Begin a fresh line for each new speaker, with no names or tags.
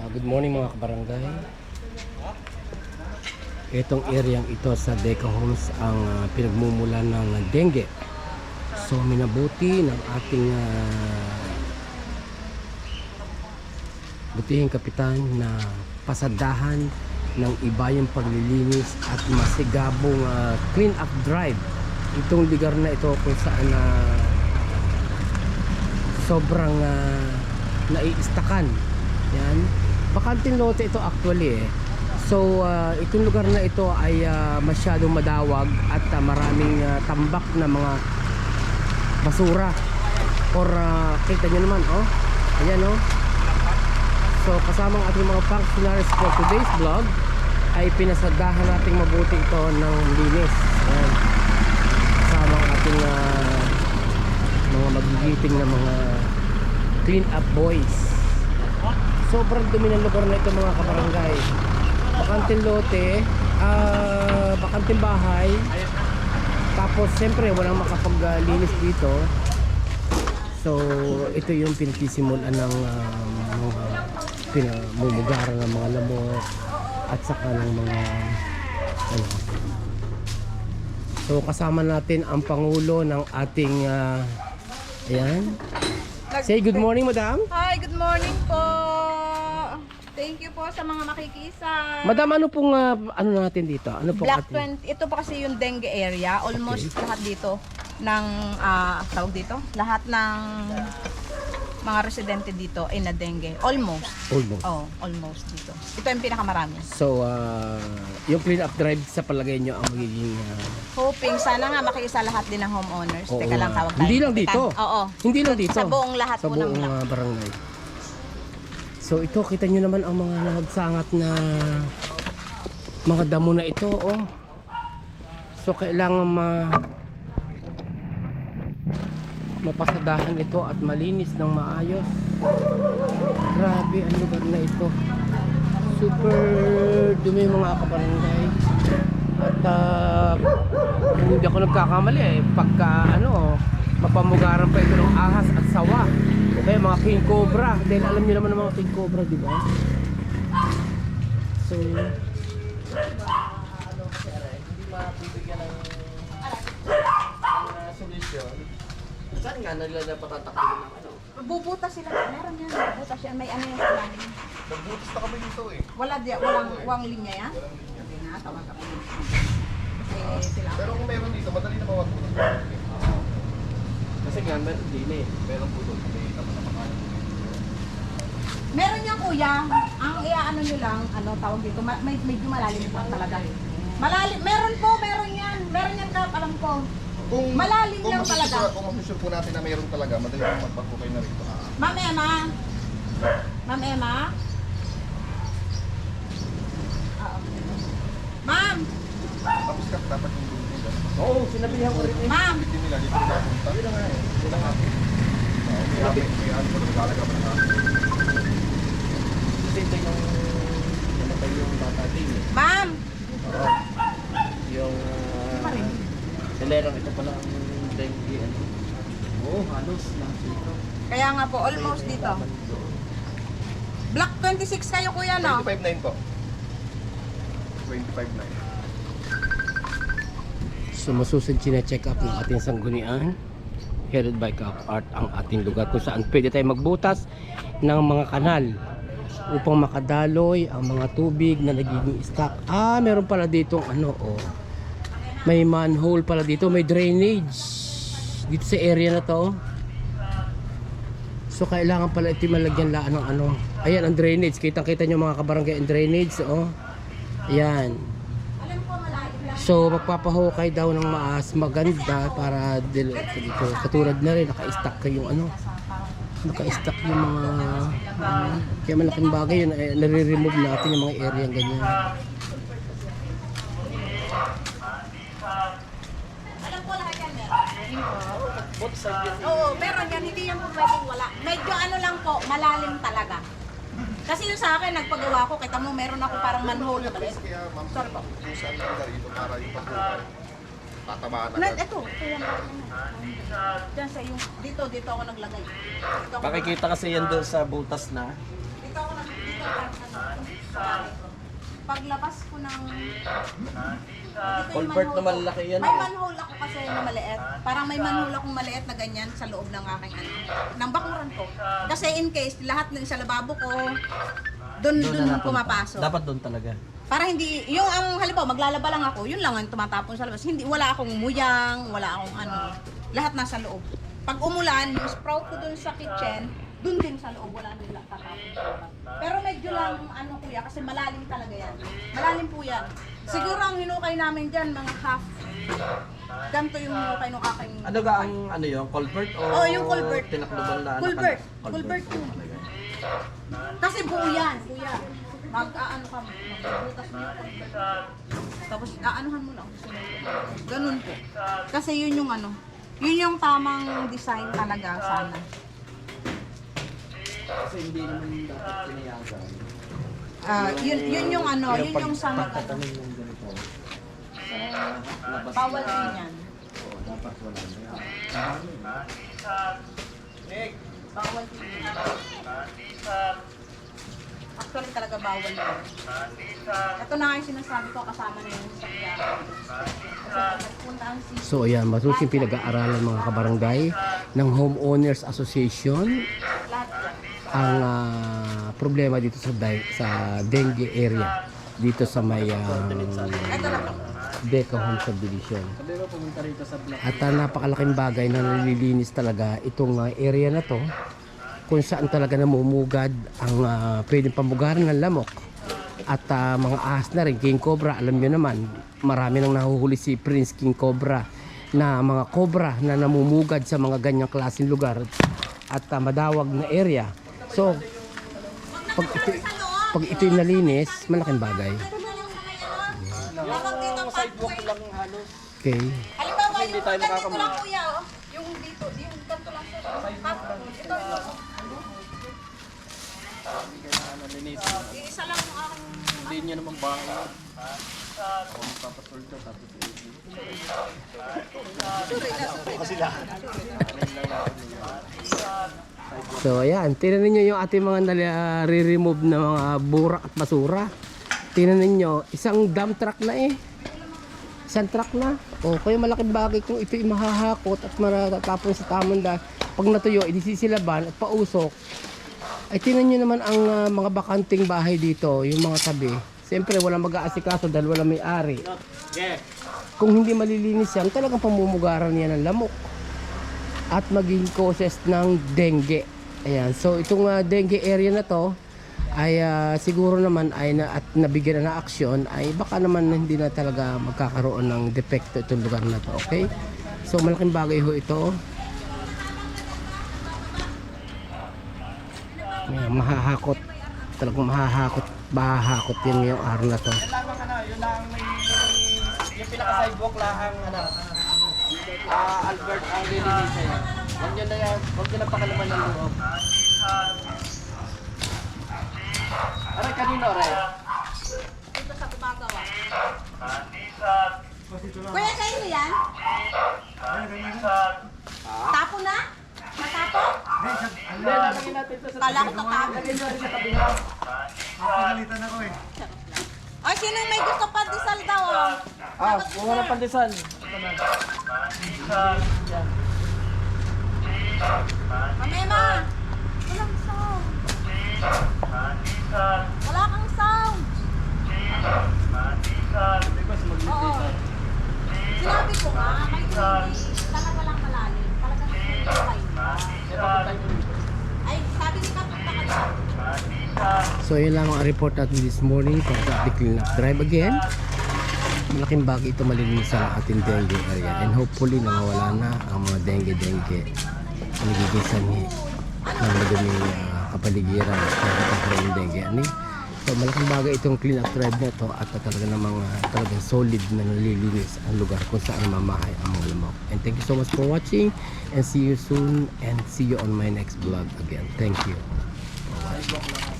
Good morning mga kabarangay. Itong area ito sa Deca Homes ang pinagmumulan ng dengue. So minabuti ng ating butihing kapitan na pasadahan ng iba yung paglilinis at masigabong clean up drive itong lugar na ito kung saan sobrang naiistakan. Yan, bakanting lote ito actually So itong lugar na ito ay masyadong madawag at maraming tambak na mga basura or kita nyo naman ayan So kasamang ating mga functionaries for today's vlog ay pinasadahan nating mabuti ito ng linis. Ayan, kasamang ating mga magigiting na mga clean up boys. Sobrang dumi ng lugar na ito mga kabarangay. Bakanting lote, bakanting bahay. Tapos siyempre walang makapaglinis dito. So ito yung pinagsimulan ng mga pinamumugaran ng mga lamok at saka ng mga So kasama natin ang Pangulo ng ating ayan. Say good morning, madam.
Hi, good morning po. Thank you po sa mga makikisa.
Madam, ano pong ano natin dito? Ano pong
Block
ating...
20. Ito po kasi yung dengue area. Almost lahat dito ng tawag dito. Lahat ng mga residente dito ay na dengue. Almost.
Almost.
Oh, almost dito. Ito yung pinakamarami.
So, yung clean up drive sa palagay nyo ang magiging...
Hoping sana nga makikisa lahat din ng homeowners.
Oo
Teka lang,
nga.
tawag tayo.
Hindi lang dito.
Oo.
Hindi lang dito.
Sa buong lahat
sa
po ng
buong
block.
barangay. So, ito, kita nyo naman ang mga nagsangat na mga damo na ito, So, kailangan mapasadahan ito at malinis ng maayos. Grabe ang lugar na ito. Super dumi mga kabarangay. At hindi ako nagkakamali pagka mapamugaran pa ito ng ahas at sawa o kaya mga king cobra, dahil alam niyo naman ng mga king cobra, di ba? So hindi mapibigyan ng solusyon. Saan nga nila patatakilin ng
Bubutas sila. Meron yan. Bubutas yan. May ano yan sa lalim.
Nagbutas na kami dito
Walang linya yan? Hindi na. Tawag ako. Sila.
Pero kung meron dito, madali na mawagbutas.
kasi nga meron din
Meron po doon. May naman na makain.
Meron yan kuya. Ang iaano nyo lang, tawag dito, medyo malalim pa talaga. Malalim. Meron yan. Meron yan kap, alam ko. Malalim lang talaga.
Kung masusure po natin na meron talaga, madali na magbago kayo na rito.
Ma'am Emma? Ma'am Emma? Ma'am?
Tapos ka, dapat yung doon nila.
Oo, sinabihan ko rin
Ma'am?
Hindi nila, dito nila punta. Yun na nga eh. Yun na nga. May ano ko na magalaga pa na nga.
kasi ito yung namatay yung bata din
Ma'am?
yung nilerang ito pala ang dengue halos lang dito.
Kaya nga po, almost dito. Block 26 kayo kuya, no?
25.9 po. 25.9.
So masusunod check up ng ating sanggunian headed by Cap Art ang ating lugar kung saan pwede tayo magbutas ng mga kanal upang makadaloy ang mga tubig na nagiging stock. Meron pala ditong may manhole pala dito, may drainage dito sa area na to. So kailangan pala ito malagyan laan ng ayan ang drainage, kitang-kita nyo mga kabarangay ang drainage, ayan. So magpapahukay daw ng maganda para dito katulad na rin naka-stack yung naka-stack yung mga kaya malaking bagay yun, nare-remove natin yung mga area ganyan.
Alam ko lahat yan, Oo, meron yan. Hindi yan po pwedeng wala. Medyo lang po, malalim talaga. Kasi yung sa akin, nagpagawa ko, kita mo, meron ako parang manhole.
Kaya ma'am,
Sorry po.
kung saan lang dito para yung pagbukas. Tatamaan agad.
Ito yan. Diyan sa yung, dito ako naglagay. Dito ako,
Makikita kasi yan doon sa butas na.
dito ako paglabas ko ng
Culvert na malalaki yan.
May manhole ako kasi na maliit. Parang may manhole akong maliit na ganyan sa loob ng aking ng bakuran ko. Kasi in case lahat ng sa lababo ko doon pumapasok.
Dapat doon talaga.
Para hindi, yung ang halimbawa maglalaba lang ako, yun lang ang tumatapon sa labas. Hindi, wala akong muyang, wala akong ano. Lahat nasa loob. Pag umulan, yung sprout ko dun sa kitchen, dun din sa loob, wala nila tatapon sa labas. Pero medyo lang, ano kuya, kasi malalim talaga yan. Malalim po yan. Siguro ang hinukay namin dyan, mga half. Ganito yung hinukay ng aking...
Ano ga ang ano yung culvert o
Oo, yung culvert.
tinakloban na
Culvert. Culvert po. Kasi buo yan, kuya. Mag-aano ka, magbubutas mo yung culvert. Tapos aanuhan mo lang. Ganun po. Kasi yun yung ano, yun yung tamang design talaga sana.
Kasi hindi naman dapat tinayagan.
Yun yung ano, yun yung sana ano.
Pagtatanim ng ganito. Sa labas.
Bawal din yan.
Oo, dapat wala na yan.
Bawal din yan. Actually talaga bawal yan. Ito na nga yung sinasabi ko, kasama na yung sakya. Kasi pag nagpunta ang sisi,
So ayan, masusing pinag-aaralan mga kabarangay ng Homeowners Association
lahat yan.
ang problema dito sa dengue area dito sa may
Ito lang po.
Deca Home Subdivision.
Sabi mo pumunta rito sa block.
At napakalaking bagay na nalilinis talaga itong area na to kung saan talaga namumugad ang pwedeng pamugaran ng lamok at mga ahas na rin, king cobra. Alam nyo naman, marami nang nahuhuli si Prince King Cobra na mga cobra na namumugad sa mga ganyang klaseng lugar at madawag na area. So, pag ito'y nalinis, malaking bagay.
Yung sidewalk lang halos.
Okay.
Halimbawa,
Hindi
yung
tayo
ganito
makakamit.
lang kuya, oh. Yung dito, yung ganito lang siya. Ito,
Hindi ka na ano, linisin.
isa lang yung aking...
Hindi niya naman bahay. O magpapatol ka tapos
So ayan, tingnan ninyo yung ating mga nare-remove na mga burak at basura. Tingnan ninyo, isang dump truck na eh. Isang truck na. O kaya malaking bagay kung ito'y mahahakot at matatapon sa tamang dahil pag natuyo, idisisilaban at pausok. Ay tingnan nyo naman ang mga bakanting bahay dito, yung mga tabi. Siyempre walang mag-aasikaso dahil walang may-ari. Kung hindi malilinis yan, talagang pamumugaran yan ng lamok. At maging causes ng dengue. Ayan, so itong dengue area na to ay siguro naman ay at nabigyan na ng aksyon ay baka naman hindi na talaga magkakaroon ng depekto itong lugar na to, okay? So malaking bagay ho ito. Ayan, mahahakot, talagang mahahakot yan ngayong araw na to.
Yun lang ang ano, yun lang may yung pinaka-sidewalk lang ang ano. Albert ang lilinisin. Huwag nyo na yan, huwag nyo na pakalaman ng loob. Aray, kanino aray?
Dito sa gumagawa. Kuya, sa inyo yan? Tapo na? Matapo?
Hindi, lalagyan natin ito sa
Kala ko tatapo.
lagyan nyo rin sa kabila.
Pinalitan ako eh.
Ay, sino may gusto pa disal daw? Oh?
Bunga ng pandesal. Ito na. Yan.
Mamema! Walang sound. Wala kang sound. Oo. Sinabi ko nga, may hindi. Talaga lang malalim. Talagang hindi. Ay, sabi ni Kapunta ka dyan.
So yun lang ang report natin this morning from the clean up drive again. Malaking bagay ito malinisan ang ating dengue area and hopefully nawawala na ang mga dengue ang nagiging sanhi ng madaming kapaligiran kaya nakakaroon ng dengue. So malaking bagay itong clean up drive na ito at talaga namang talagang solid na nalilinis ang lugar kung saan mamahay ang mga lamok. And thank you so much for watching and see you soon and see you on my next vlog again. Thank you.
Sidewalk lang.